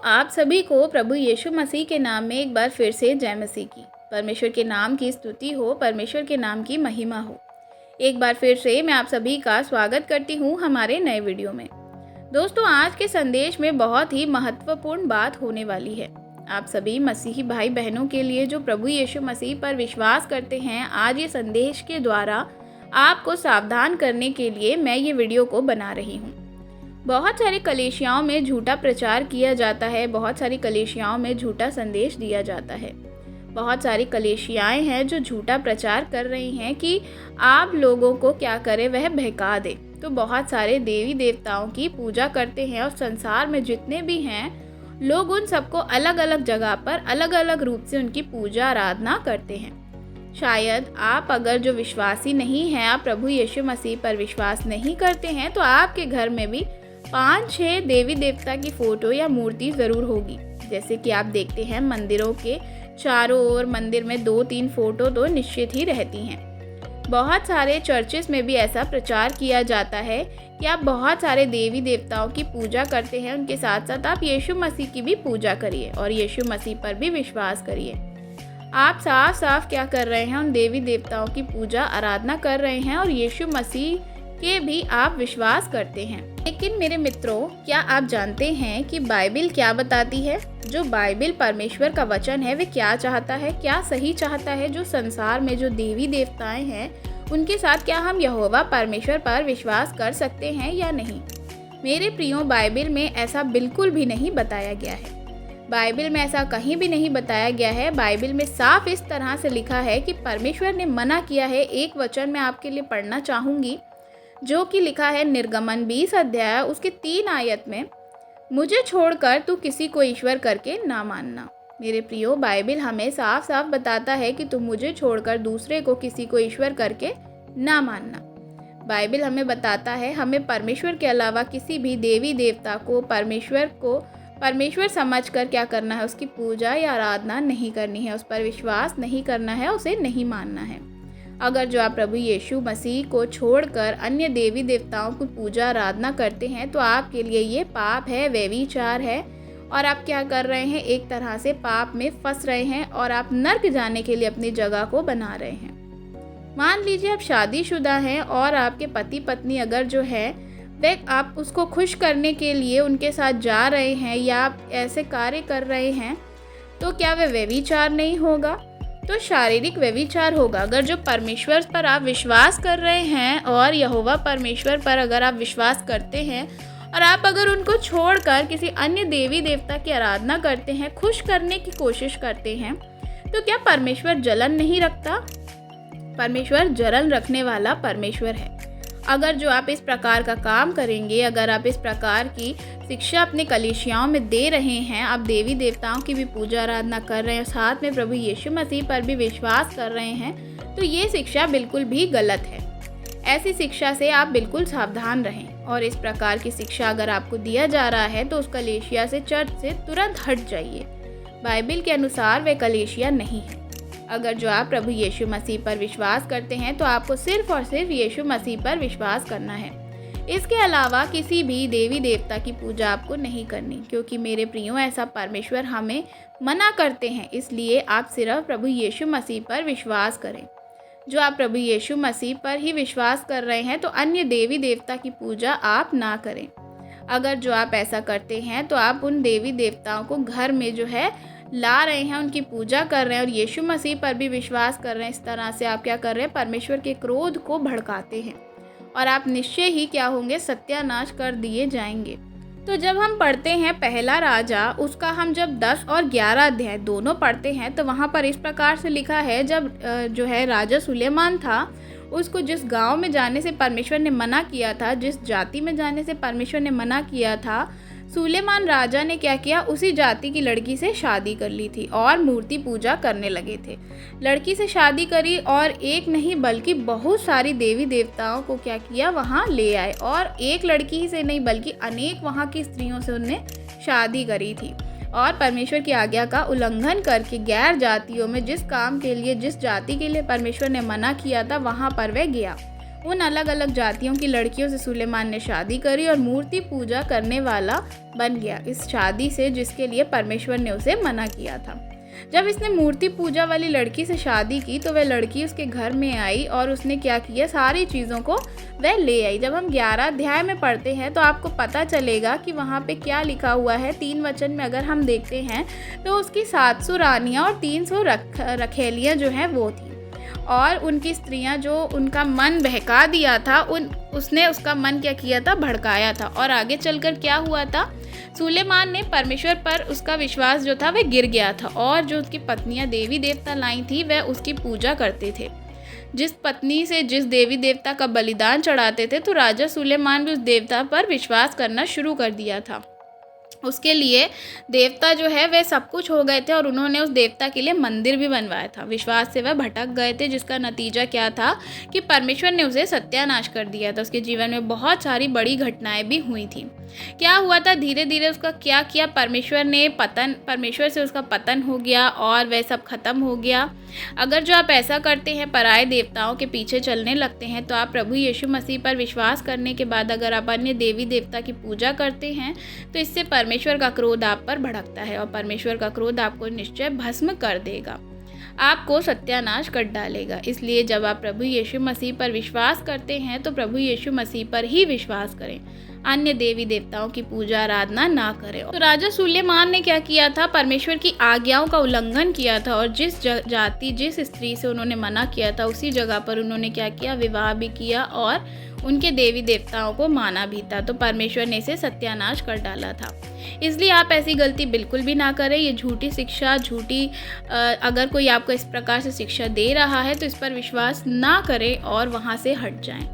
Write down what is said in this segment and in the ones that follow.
आप सभी को प्रभु यीशु मसीह के नाम में एक बार फिर से जय मसीह की। परमेश्वर के नाम की स्तुति हो, परमेश्वर के नाम की महिमा हो। एक बार फिर से मैं आप सभी का स्वागत करती हूँ हमारे नए वीडियो में। दोस्तों, आज के संदेश में बहुत ही महत्वपूर्ण बात होने वाली है। आप सभी मसीही भाई बहनों के लिए जो प्रभु यीशु मसीह पर विश्वास करते हैं, आज ये संदेश के द्वारा आपको सावधान करने के लिए मैं ये वीडियो को बना रही हूँ। बहुत सारी कलीसियाओं में झूठा प्रचार किया जाता है, बहुत सारी कलीसियाओं में झूठा संदेश दिया जाता है। बहुत सारी कलीसियाएं हैं जो झूठा प्रचार कर रही हैं कि आप लोगों को क्या करें, वह बहका दे। तो बहुत सारे देवी देवताओं की पूजा करते हैं और संसार में जितने भी हैं लोग उन सबको अलग अलग जगह पर अलग अलग रूप से उनकी पूजा आराधना करते हैं। शायद आप अगर जो विश्वासी नहीं हैं, आप प्रभु यीशु मसीह पर विश्वास नहीं करते हैं, तो आपके घर में भी 5-6 देवी देवता की फ़ोटो या मूर्ति ज़रूर होगी। जैसे कि आप देखते हैं मंदिरों के चारों ओर मंदिर में 2-3 फ़ोटो तो निश्चित ही रहती हैं। बहुत सारे चर्चेस में भी ऐसा प्रचार किया जाता है कि आप बहुत सारे देवी देवताओं की पूजा करते हैं, उनके साथ साथ आप यीशु मसीह की भी पूजा करिए और यीशु मसीह पर भी विश्वास करिए। आप साफ साफ क्या कर रहे हैं, उन देवी देवताओं की पूजा आराधना कर रहे हैं और यीशु मसीह के भी आप विश्वास करते हैं। लेकिन मेरे मित्रों, क्या आप जानते हैं कि बाइबिल क्या बताती है? जो बाइबिल परमेश्वर का वचन है, वे क्या चाहता है, क्या सही चाहता है? जो संसार में जो देवी देवताएं हैं, उनके साथ क्या हम यहोवा परमेश्वर पर विश्वास कर सकते हैं या नहीं? मेरे प्रियो, बाइबिल में ऐसा बिल्कुल भी नहीं बताया गया है। बाइबिल में ऐसा कहीं भी नहीं बताया गया है। बाइबिल में साफ इस तरह से लिखा है कि परमेश्वर ने मना किया है। एक वचन मैं आपके लिए पढ़ना चाहूँगी जो कि लिखा है निर्गमन 20 अध्याय उसके 3 आयत में, मुझे छोड़कर तू किसी को ईश्वर करके ना मानना। मेरे प्रियो, बाइबिल हमें साफ साफ बताता है कि तुम मुझे छोड़कर दूसरे को किसी को ईश्वर करके ना मानना। बाइबिल हमें बताता है हमें परमेश्वर के अलावा किसी भी देवी देवता को परमेश्वर समझकर क्या करना है, उसकी पूजा या आराधना नहीं करनी है, उस पर विश्वास नहीं करना है, उसे नहीं मानना है। अगर जो आप प्रभु यीशु मसीह को छोड़कर अन्य देवी देवताओं की पूजा आराधना करते हैं तो आपके लिए ये पाप है, व्यभिचार है और आप क्या कर रहे हैं, एक तरह से पाप में फंस रहे हैं और आप नर्क जाने के लिए अपनी जगह को बना रहे हैं। मान लीजिए आप शादीशुदा हैं और आपके पति पत्नी अगर जो है वह आप उसको खुश करने के लिए उनके साथ जा रहे हैं या आप ऐसे कार्य कर रहे हैं, तो क्या वह व्यभिचार नहीं होगा? तो शारीरिक व्यभिचार होगा। अगर जो परमेश्वर पर आप विश्वास कर रहे हैं और यहोवा परमेश्वर पर अगर आप विश्वास करते हैं और आप अगर उनको छोड़कर किसी अन्य देवी देवता की आराधना करते हैं, खुश करने की कोशिश करते हैं, तो क्या परमेश्वर जलन नहीं रखता? परमेश्वर जलन रखने वाला परमेश्वर है। अगर जो आप इस प्रकार का काम करेंगे, अगर आप इस प्रकार की शिक्षा अपने कलीसियाओं में दे रहे हैं, आप देवी देवताओं की भी पूजा आराधना कर रहे हैं, साथ में प्रभु यीशु मसीह पर भी विश्वास कर रहे हैं, तो ये शिक्षा बिल्कुल भी गलत है। ऐसी शिक्षा से आप बिल्कुल सावधान रहें और इस प्रकार की शिक्षा अगर आपको दिया जा रहा है तो उस कलीसिया से, चर्च से तुरंत हट जाइए। बाइबिल के अनुसार वे कलीसिया नहीं है। अगर जो आप प्रभु यीशु मसीह पर विश्वास करते हैं तो आपको सिर्फ और सिर्फ यीशु मसीह पर विश्वास करना है। इसके अलावा किसी भी देवी देवता की पूजा आपको नहीं करनी, क्योंकि मेरे प्रियो, ऐसा परमेश्वर हमें मना करते हैं। इसलिए आप सिर्फ प्रभु यीशु मसीह पर विश्वास करें। जो आप प्रभु यीशु मसीह पर ही विश्वास कर रहे हैं तो अन्य देवी देवता की पूजा आप ना करें। अगर जो आप ऐसा करते हैं तो आप उन देवी देवताओं को घर में जो है ला रहे हैं, उनकी पूजा कर रहे हैं और यीशु मसीह पर भी विश्वास कर रहे हैं। इस तरह से आप क्या कर रहे हैं, परमेश्वर के क्रोध को भड़काते हैं और आप निश्चय ही क्या होंगे, सत्यानाश कर दिए जाएंगे। तो जब हम पढ़ते हैं पहला राजा, उसका हम जब 10 और 11 अध्याय दोनों पढ़ते हैं तो वहाँ पर इस प्रकार से लिखा है, जब जो है राजा सुलेमान था, उसको जिस गांव में जाने से परमेश्वर ने मना किया था, जिस जाति में जाने से परमेश्वर ने मना किया था, सुलेमान राजा ने क्या किया, उसी जाति की लड़की से शादी कर ली थी और मूर्ति पूजा करने लगे थे। लड़की से शादी करी और एक नहीं बल्कि बहुत सारी देवी देवताओं को क्या किया, वहाँ ले आए और एक लड़की ही से नहीं बल्कि अनेक वहाँ की स्त्रियों से उनने शादी करी थी और परमेश्वर की आज्ञा का उल्लंघन करके गैर जातियों में जिस काम के लिए, जिस जाति के लिए परमेश्वर ने मना किया था, वहाँ पर वह गया उन अलग अलग जातियों की लड़कियों से सुलेमान ने शादी करी और मूर्ति पूजा करने वाला बन गया, इस शादी से जिसके लिए परमेश्वर ने उसे मना किया था। जब इसने मूर्ति पूजा वाली लड़की से शादी की तो वह लड़की उसके घर में आई और उसने क्या किया, सारी चीज़ों को वह ले आई। जब हम 11 अध्याय में पढ़ते हैं तो आपको पता चलेगा कि वहाँ पे क्या लिखा हुआ है। 3 वचन में अगर हम देखते हैं तो उसकी 700 रानियाँ और 300 रखेलियाँ जो हैं वो थी, और उनकी स्त्रियां जो उनका मन बहका दिया था, उसने उसका मन क्या किया था, भड़काया था। और आगे चलकर क्या हुआ था, सुलेमान ने परमेश्वर पर उसका विश्वास जो था वह गिर गया था, और जो उसकी पत्नियां देवी देवता लाई थी वह उसकी पूजा करते थे। जिस पत्नी से जिस देवी देवता का बलिदान चढ़ाते थे, तो राजा सुलेमान भी उस देवता पर विश्वास करना शुरू कर दिया था। उसके लिए देवता जो है वह सब कुछ हो गए थे, और उन्होंने उस देवता के लिए मंदिर भी बनवाया था। विश्वास से वह भटक गए थे, जिसका नतीजा क्या था कि परमेश्वर ने उसे सत्यानाश कर दिया था। उसके जीवन में बहुत सारी बड़ी घटनाएं भी हुई थी। क्या हुआ था, धीरे धीरे उसका क्या किया, परमेश्वर से उसका पतन हो गया और वह सब खत्म हो गया। अगर जो आप ऐसा करते हैं, पराये देवताओं के पीछे चलने लगते हैं, तो आप प्रभु यीशु मसीह पर विश्वास करने के बाद अगर आप अन्य देवी देवता की पूजा करते हैं, तो इससे परमेश्वर का क्रोध आप पर भड़कता है, और परमेश्वर का क्रोध आपको निश्चय भस्म कर देगा, आपको सत्यानाश कर डालेगा। इसलिए जब आप प्रभु यीशु मसीह पर विश्वास करते हैं तो प्रभु यीशु मसीह पर ही विश्वास करें, अन्य देवी देवताओं की पूजा आराधना ना करें। तो राजा सुलेमान ने क्या किया था, परमेश्वर की आज्ञाओं का उल्लंघन किया था, और जिस जाति जिस स्त्री से उन्होंने मना किया था उसी जगह पर उन्होंने क्या किया, विवाह भी किया और उनके देवी देवताओं को माना भी था। तो परमेश्वर ने इसे सत्यानाश कर डाला था। इसलिए आप ऐसी गलती बिल्कुल भी ना करें। ये झूठी शिक्षा, अगर कोई आपको इस प्रकार से शिक्षा दे रहा है तो इस पर विश्वास ना करें और वहाँ से हट जाएं।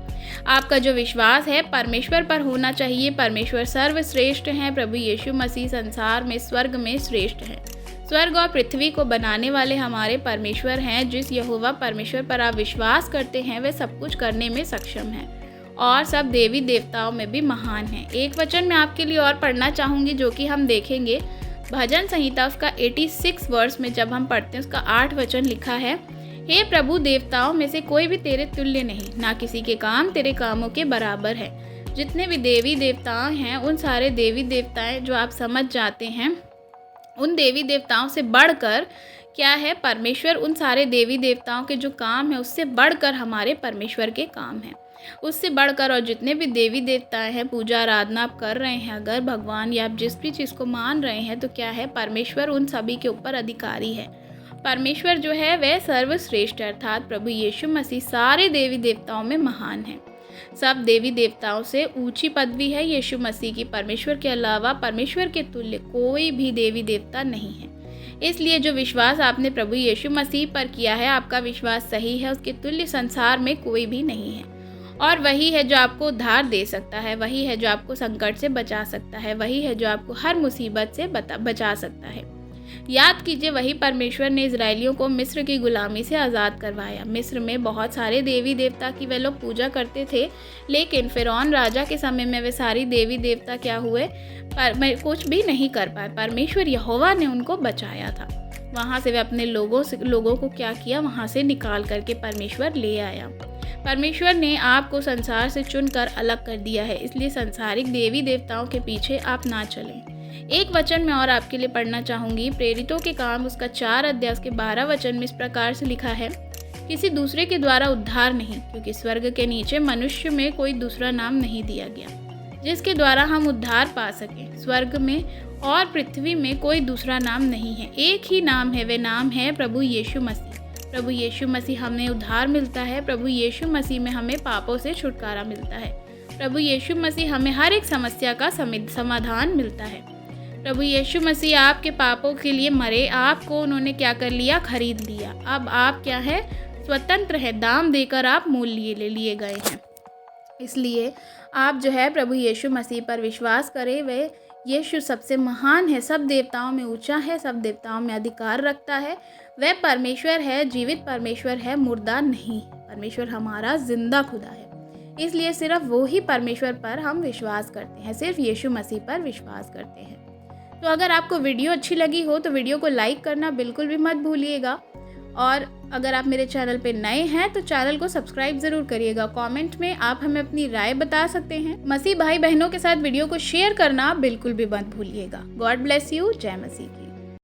आपका जो विश्वास है परमेश्वर पर होना चाहिए। परमेश्वर सर्वश्रेष्ठ हैं। प्रभु यीशु मसीह संसार में, स्वर्ग में श्रेष्ठ हैं। स्वर्ग और पृथ्वी को बनाने वाले हमारे परमेश्वर हैं। जिस यहोवा परमेश्वर पर आप विश्वास करते हैं वह सब कुछ करने में सक्षम है और सब देवी देवताओं में भी महान है। एक वचन मैं आपके लिए और पढ़ना चाहूँगी जो कि हम देखेंगे भजन संहिता उसका 86 वर्ष में जब हम पढ़ते हैं उसका 8 वचन लिखा है, हे प्रभु, देवताओं में से कोई भी तेरे तुल्य नहीं, ना किसी के काम तेरे कामों के बराबर है। जितने भी देवी देवताएं हैं, उन सारे देवी देवताएं जो आप समझ जाते हैं, उन देवी देवताओं से बढ़कर क्या है परमेश्वर, उन सारे देवी देवताओं के जो काम है उससे बढ़कर हमारे परमेश्वर के काम हैं, उससे बढ़कर। और जितने भी देवी देवताएं हैं, पूजा आराधना आप कर रहे हैं अगर भगवान या आप जिस भी चीज़ को मान रहे हैं, तो क्या है परमेश्वर उन सभी के ऊपर अधिकारी है। परमेश्वर जो है वह सर्वश्रेष्ठ अर्थात प्रभु यीशु मसीह सारे देवी देवताओं में महान है। सब देवी देवताओं से ऊंची पदवी है यीशु मसीह की। परमेश्वर के अलावा परमेश्वर के तुल्य कोई भी देवी देवता नहीं है। इसलिए जो विश्वास आपने प्रभु यीशु मसीह पर किया है, आपका विश्वास सही है। उसके तुल्य संसार में कोई भी नहीं है। और वही है जो आपको उद्धार दे सकता है, वही है जो आपको संकट से बचा सकता है, वही है जो आपको हर मुसीबत से बचा सकता है। याद कीजिए, वही परमेश्वर ने इजरायलियों को मिस्र की गुलामी से आज़ाद करवाया। मिस्र में बहुत सारे देवी देवता की वे लोग पूजा करते थे, लेकिन फिरौन राजा के समय में वे सारी देवी देवता क्या हुए, कुछ भी नहीं कर पाए। परमेश्वर यहोवा ने उनको बचाया था। वहाँ से वे अपने लोगों को क्या किया, वहाँ से निकाल करके परमेश्वर ले आया। परमेश्वर ने आपको संसार से चुनकर अलग कर दिया है। इसलिए सांसारिक देवी देवताओं के पीछे आप ना चलें। एक वचन मैं और आपके लिए पढ़ना चाहूँगी, प्रेरितों के काम उसका 4 अध्याय उसके 12 वचन में इस प्रकार से लिखा है, किसी दूसरे के द्वारा उद्धार नहीं, क्योंकि स्वर्ग के नीचे मनुष्य में कोई दूसरा नाम नहीं दिया गया जिसके द्वारा हम उद्धार पा सकें। स्वर्ग में और पृथ्वी में कोई दूसरा नाम नहीं है, एक ही नाम है, वे नाम है प्रभु यीशु मसीह। प्रभु यीशु मसीह हमें उद्धार मिलता है। प्रभु यीशु मसीह में हमें पापों से छुटकारा मिलता है। प्रभु यीशु मसीह हमें हर एक समस्या का समाधान मिलता है। प्रभु यीशु मसीह आपके पापों के लिए मरे, आपको उन्होंने क्या कर लिया, खरीद लिया। अब आप क्या है, स्वतंत्र है, दाम देकर आप मूल्य ले लिए गए हैं। इसलिए आप जो है प्रभु यीशु मसीह पर विश्वास करें। वे यीशु सबसे महान है, सब देवताओं में ऊंचा है, सब देवताओं में अधिकार रखता है। वह परमेश्वर है, जीवित परमेश्वर है, मुर्दा नहीं। परमेश्वर हमारा जिंदा खुदा है। इसलिए सिर्फ वो ही परमेश्वर पर हम विश्वास करते हैं, सिर्फ यीशु मसीह पर विश्वास करते हैं। तो अगर आपको वीडियो अच्छी लगी हो तो वीडियो को लाइक करना बिल्कुल भी मत भूलिएगा और अगर आप मेरे चैनल पे नए हैं तो चैनल को सब्सक्राइब ज़रूर करिएगा। कमेंट में आप हमें अपनी राय बता सकते हैं। मसीह भाई बहनों के साथ वीडियो को शेयर करना बिल्कुल भी मत भूलिएगा। God bless you. जय मसीह की।